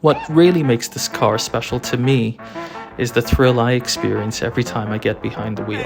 What really makes this car special to me is the thrill I experience every time I get behind the wheel.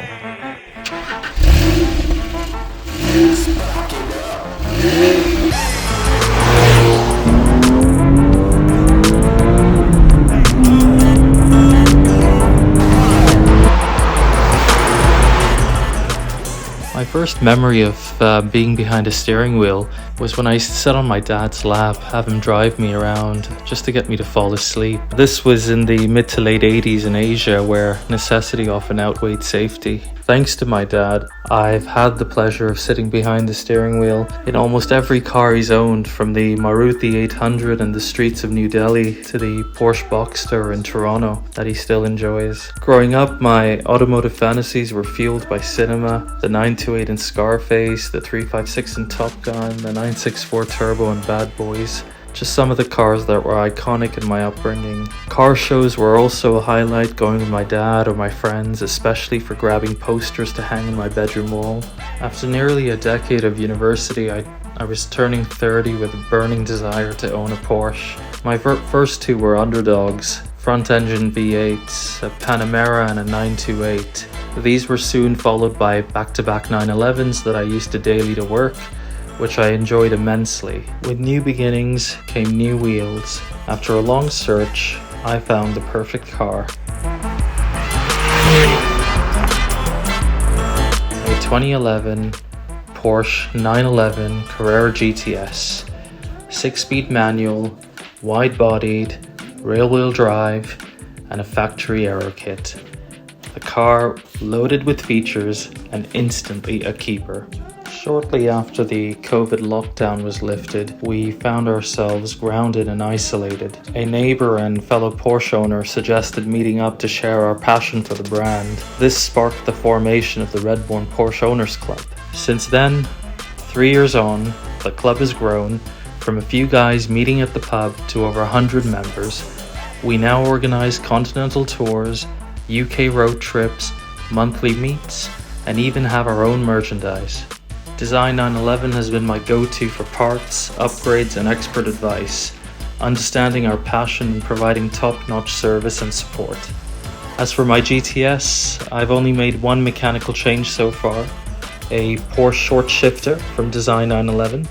My first memory of being behind a steering wheel was when I used to sit on my dad's lap, have him drive me around just to get me to fall asleep. This was in the mid to late 80s in Asia, where necessity often outweighed safety. Thanks to my dad, I've had the pleasure of sitting behind the steering wheel in almost every car he's owned, from the Maruti 800 in the streets of New Delhi to the Porsche Boxster in Toronto that he still enjoys. Growing up, my automotive fantasies were fueled by cinema, the 928 in Scarface, the 356 in Top Gun, the 964 Turbo in Bad Boys. Just some of the cars that were iconic in my upbringing. Car shows were also a highlight, going with my dad or my friends, especially for grabbing posters to hang on my bedroom wall. After nearly a decade of university, I was turning 30 with a burning desire to own a Porsche. My first two were underdogs, front-engine V8s, a Panamera and a 928. These were soon followed by back-to-back 911s that I used to daily to work, which I enjoyed immensely. With new beginnings came new wheels. After a long search, I found the perfect car. A 2011 Porsche 911 Carrera GTS. 6-speed manual, wide-bodied, rail-wheel drive, and a factory aero kit. The car loaded with features and instantly a keeper. Shortly after the COVID lockdown was lifted, we found ourselves grounded and isolated. A neighbour and fellow Porsche owner suggested meeting up to share our passion for the brand. This sparked the formation of the Redbourn Porsche Owners Club. Since then, 3 years on, the club has grown from a few guys meeting at the pub to over 100 members. We now organise continental tours, UK road trips, monthly meets, and even have our own merchandise. Design 911 has been my go-to for parts, upgrades, and expert advice, understanding our passion and providing top-notch service and support. As for my GTS, I've only made one mechanical change so far, a Porsche short shifter from Design 911.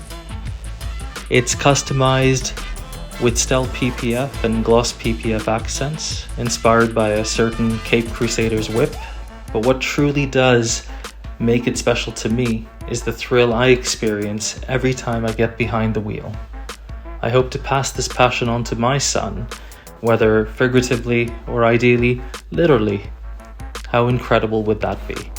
It's customized with stealth PPF and gloss PPF accents, inspired by a certain Cape Crusaders whip. But what truly does make it special to me is the thrill I experience every time I get behind the wheel. I hope to pass this passion on to my son, whether figuratively or ideally, literally. How incredible would that be?